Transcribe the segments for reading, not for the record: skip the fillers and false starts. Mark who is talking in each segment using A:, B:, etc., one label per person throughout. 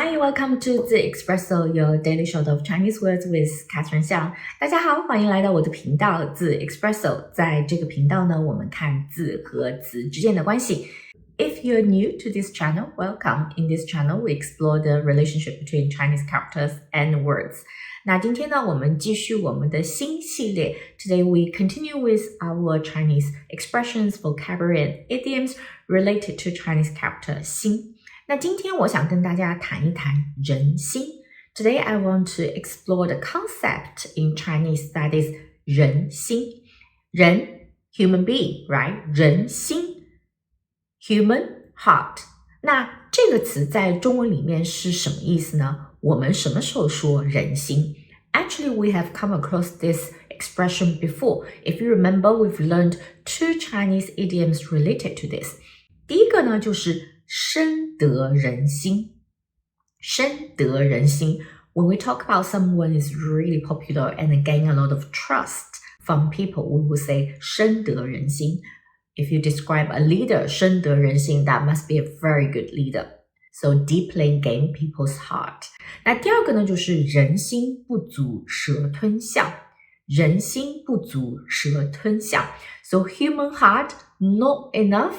A: Hi, welcome to the Espresso, your daily shot of Chinese words with Catherine Xiang. 大家好，欢迎来到我的频道字 Espresso。在这个频道呢，我们看字和词之间的关系。If you're new to this channel, welcome. In this channel, we explore the relationship between Chinese characters and words. 那今天呢，我们继续我们的新系列。Today, we continue with our Chinese expressions, vocabulary, and idioms related to Chinese character 心。那今天我想跟大家谈一谈人心。Today I want to explore the concept in Chinese that is 人心。人 human being, right? 人心 human heart. 那这个词在中文里面是什么意思呢？我们什么时候说人心？ Actually, we have come across this expression before. If you remember, we've learned two Chinese idioms related to this. 第一个呢，就是深得人心。深得人心 When we talk about someone is really popular and gain a lot of trust from people, we will say 深得人心。 If you describe a leader 深得人心, that must be a very good leader. So deeply gain people's heart. 那第二个呢，就是人心不足蛇吞象。人心不足蛇吞象 So human heart not enough,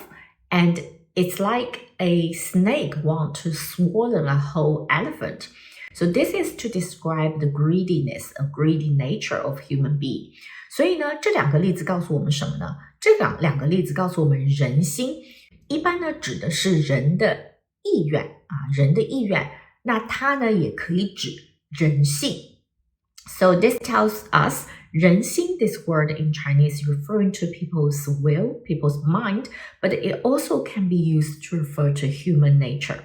A: and it's like a snake want to swallow a whole elephant. So this is to describe the greediness, a greedy nature of human being. 所以呢，这两个例子告诉我们什么呢？这两个例子告诉我们人心，一般呢指的是人的意愿啊，人的意愿。那它呢也可以指人性。So this tells us 人心, this word in Chinese is referring to people's will, people's mind, but it also can be used to refer to human nature.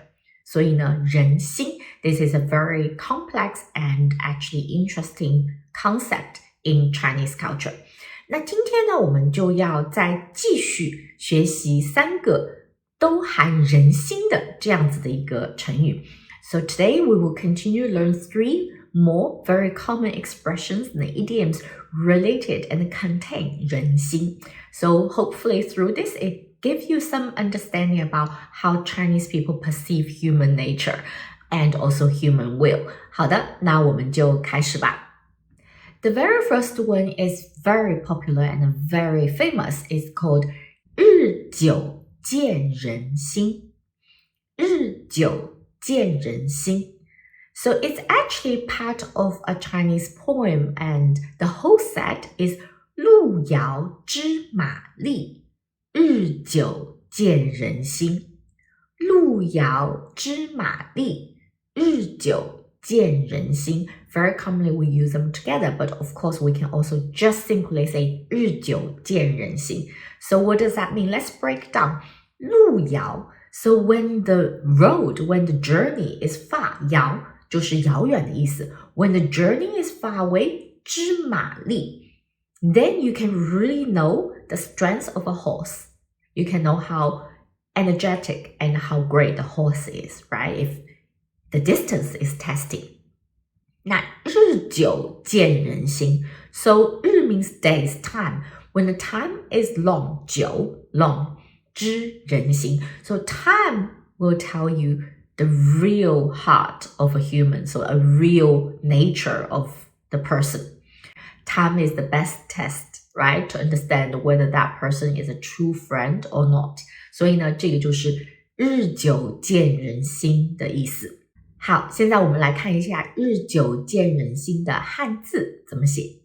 A: 所以呢，人心 this is a very complex and actually interesting concept in Chinese culture. 那今天呢，我们就要再继续学习三个都含人心的这样子的一个成语。So today we will continue to learn three more very common expressions and idioms related and contain 人心. So hopefully through this, it gives you some understanding about how Chinese people perceive human nature and also human will. 好的，那我们就开始吧。The very first one is very popular and very famous. It's called 日久见人心。日久见人心。So it's actually part of a Chinese poem, and the whole set is 路遥知马力，日久见人心。路遥知马力，日久见人心。Very commonly we use them together, but of course we can also just simply say 日久见人心。So what does that mean? Let's break down. 路遥 So when the road, when the journey is far, 遥就是遥远的意思。When the journey is far away, 知马力 Then you can really know the strength of a horse. You can know how energetic and how great the horse is, right? If the distance is testing. 那日久见人心 So 日 means days, time. When the time is long, 久 long, 知人心 So time will tell you the real heart of a human, so a real nature of the person. Time is the best test, right? To understand whether that person is a true friend or not. 所以呢，这个就是日久见人心的意思。好，现在我们来看一下日久见人心的汉字怎么写。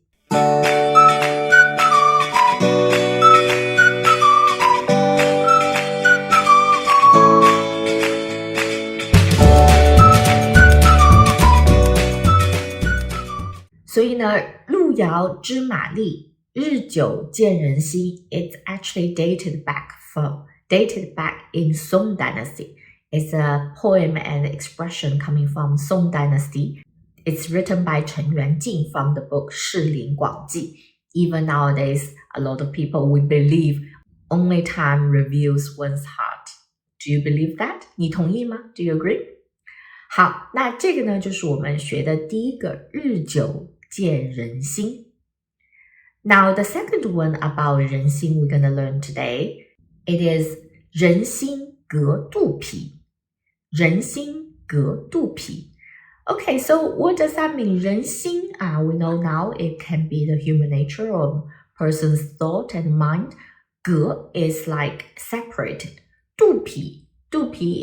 A: 所以呢，路遥知马力，日久见人心 It's actually dated back in Song Dynasty. It's a poem and expression coming from Song Dynasty. It's written by Chen Yuanjing from the book 士林广记. Even nowadays, a lot of people will believe only time reveals one's heart. Do you believe that? 你同意吗？ Do you agree? 好，那这个呢，就是我们学的第一个日久见人心。Now, the second one about 人心 we're going to learn today, it is 人心隔肚皮。人心隔肚皮. Okay, so what does that mean? 人心, we know now it can be the human nature or person's thought and mind. 隔 is like separated. 肚皮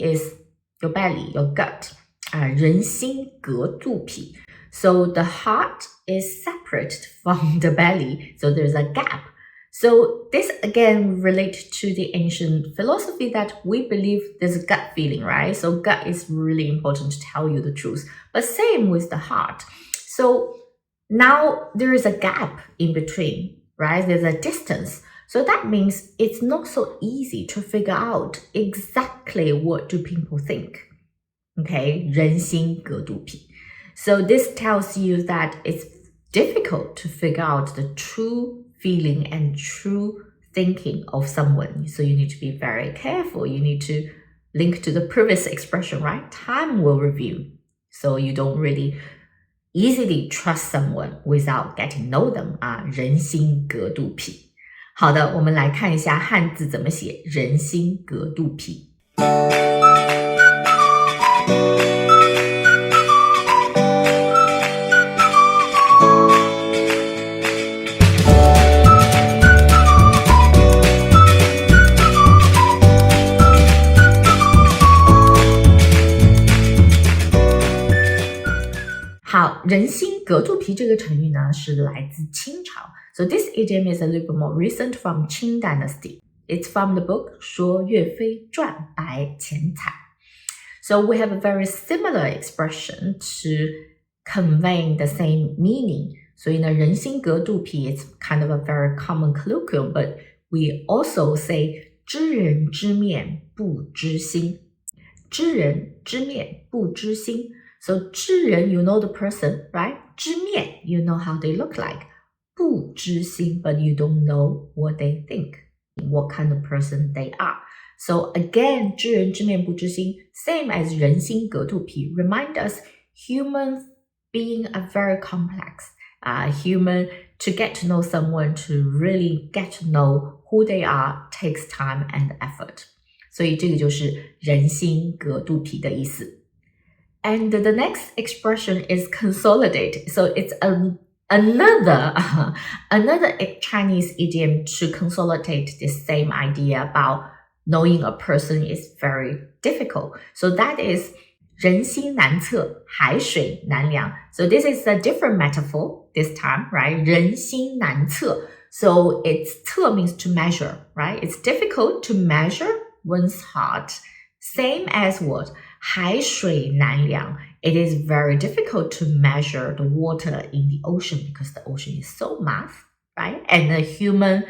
A: is your belly, your gut. 人心隔肚皮. So the heart is separated from the belly, so there's a gap. So this again relates to the ancient philosophy that we believe there's a gut feeling, right? So gut is really important to tell you the truth. But same with the heart. So now there is a gap in between, right? There's a distance. So that means it's not so easy to figure out exactly what do people think. Okay, 人心隔肚皮. So this tells you that it's difficult to figure out the true feeling and true thinking of someone. So you need to be very careful. You need to link to the previous expression, right? Time will reveal. So you don't really easily trust someone without getting to know them. 人心隔肚皮. 好的，我们来看一下汉字怎么写人心隔肚皮。好，人心隔肚皮这个成语呢是来自清朝。So this idiom is a little bit more recent from Qing Dynasty. It's from the book 说岳飞传白钱财. So we have a very similar expression to conveying the same meaning. 所以呢，人心隔肚皮 is kind of a very common colloquial, but we also say 知人知面不知心. 知人知面不知心. So 知人 you know the person, right? 知面 you know how they look like. 不知心 but you don't know what they think, what kind of person they are. So again, 知人知面不知心, same as 人心隔肚皮, remind us humans being a very complex. Human to get to know someone, to really get to know who they are takes time and effort. 所以这个就是人心隔肚皮的意思。And the next expression is consolidate. So it's another Chinese idiom to consolidate this same idea about knowing a person is very difficult. So that is 人心难测，海水难量. So this is a different metaphor this time, right? 人心难测. So it's 测 means to measure, right? It's difficult to measure one's heart. Same as what? 海水难量. It is very difficult to measure the water in the ocean because the ocean is so vast, right? And the human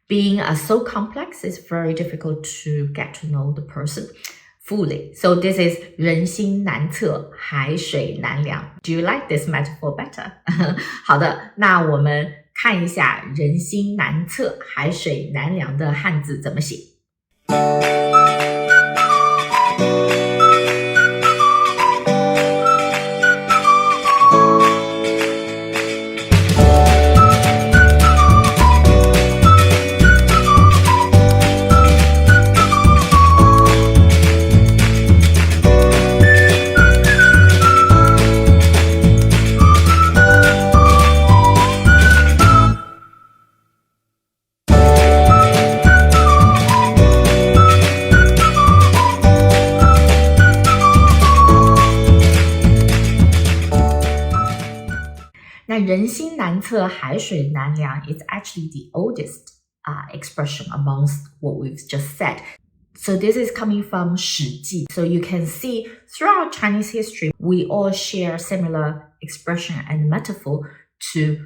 A: being so complex, it's very difficult to get to know the person fully. So this is 人心难测，海水难量. Do you like this metaphor better? 好的，那我们看一下人心难测，海水难量的汉字怎么写。那人心难测，海水难量 is actually the oldest expression amongst what we've just said. So this is coming from 史记. So you can see throughout Chinese history, we all share similar expression and metaphor to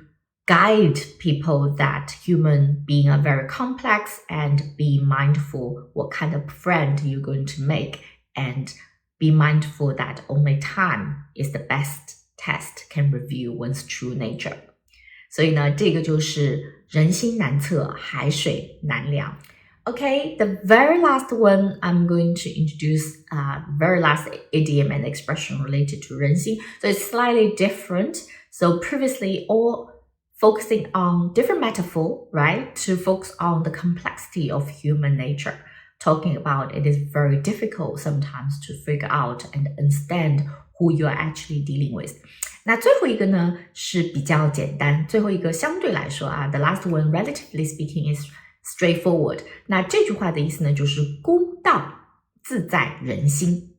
A: guide people that human being are very complex and be mindful what kind of friend you're going to make and be mindful that only time is the best test can reveal one's true nature. 所以呢，这个就是人心难测，海水难量。Okay, the very last one I'm going to introduce, very last idiom and expression related to 人心. So it's slightly different. So previously, all focusing on different metaphor, right, to focus on the complexity of human nature. talking about it is very difficult sometimes to figure out and understand who you are actually dealing with. 那最后一个呢是比较简单，最后一个相对来说啊 ，the last one relatively speaking is straightforward. 那这句话的意思呢就是公道自在人心，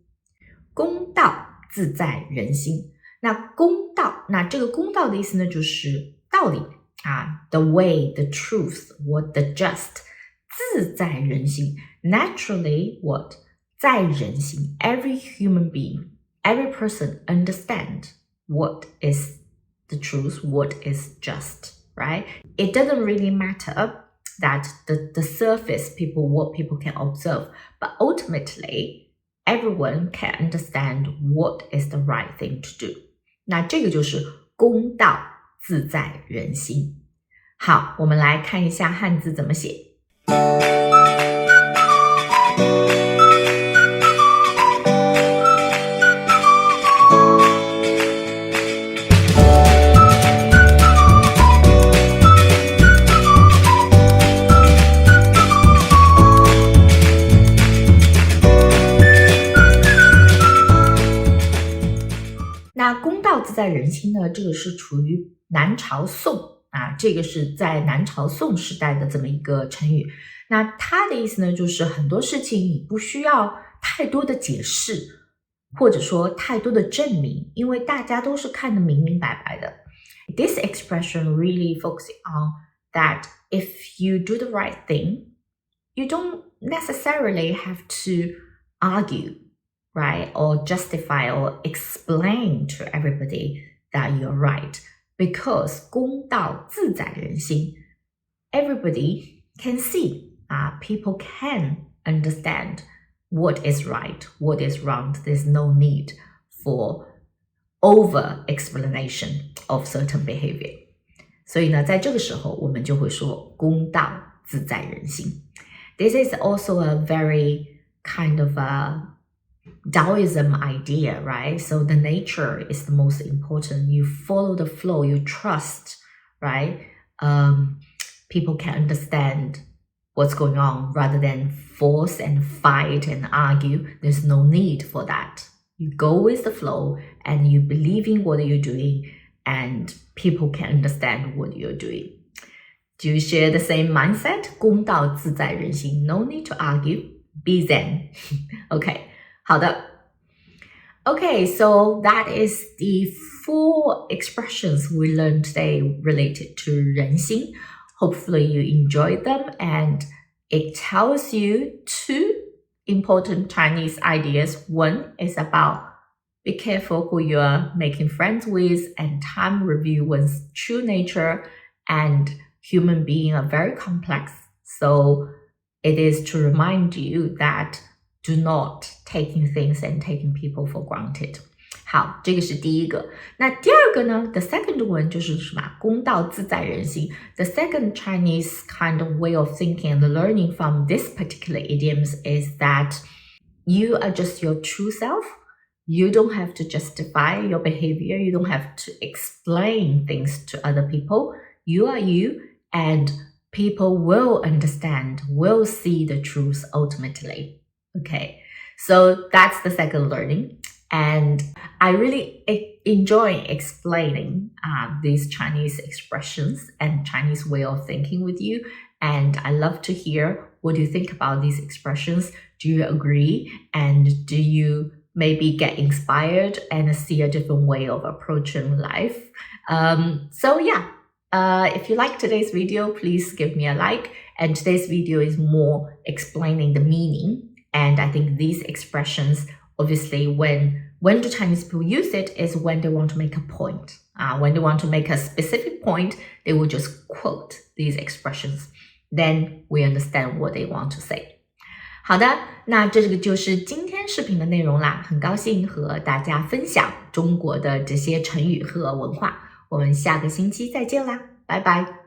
A: 公道自在人心。那公道，那这个公道的意思呢就是道理啊 ，the way, the truth, what the just. 自在人心 naturally what 在人心 every human being, every person understand what is the truth, what is just, right? It doesn't really matter that the surface what people can observe, but ultimately everyone can understand what is the right thing to do. 那这个就是公道自在人心。好，我们来看一下汉字怎么写。那公道自在人心呢，这个是处于南朝宋啊，这个是在南朝宋时代的这么一个成语。那它的意思呢，就是很多事情你不需要太多的解释，或者说太多的证明，因为大家都是看得明明白白的。This expression really focuses on that if you do the right thing, you don't necessarily have to argue.Right, or justify or explain to everybody that you're right. Because 公道自在人心 everybody can see, people can understand what is right, what is wrong. There's no need for over explanation of certain behavior. 所以呢，在这个时候我们就会说公道自在人心 This is also a very kind of Taoism idea, right? So the nature is the most important. You follow the flow, you trust, right? People can understand what's going on rather than force and fight and argue. There's no need for that. You go with the flow and you believe in what you're doing and people can understand what you're doing. Do you share the same mindset? 公道自在人心 No need to argue. Be zen. Okay. 好的 Okay, so that is the 4 expressions we learned today related to 人心. Hopefully you enjoyed them and it tells you 2 important Chinese ideas. One is about be careful who you are making friends with and time review one's true nature, and human beings are very complex. So it is to remind you that do not taking things and taking people for granted. 好，这个是第一个。那第二个呢 the second one 就是什么？公道自在人心。The second Chinese kind of way of thinking and learning from this particular idioms is that you are just your true self. You don't have to justify your behavior. You don't have to explain things to other people. You are you, and people will understand, will see the truth ultimately. Okay, so that's the second learning. And I really enjoy explaining these Chinese expressions and Chinese way of thinking with you. And I love to hear what you think about these expressions. Do you agree? And do you maybe get inspired and see a different way of approaching life? So yeah, if you like today's video, please give me a like. And today's video is more explaining the meaning. And I think these expressions, obviously, when do Chinese people use it is when they want to make a point. When they want to make a specific point, they will just quote these expressions. Then we understand what they want to say. 好的，那这个就是今天视频的内容啦。很高兴和大家分享中国的这些成语和文化。我们下个星期再见啦，拜拜。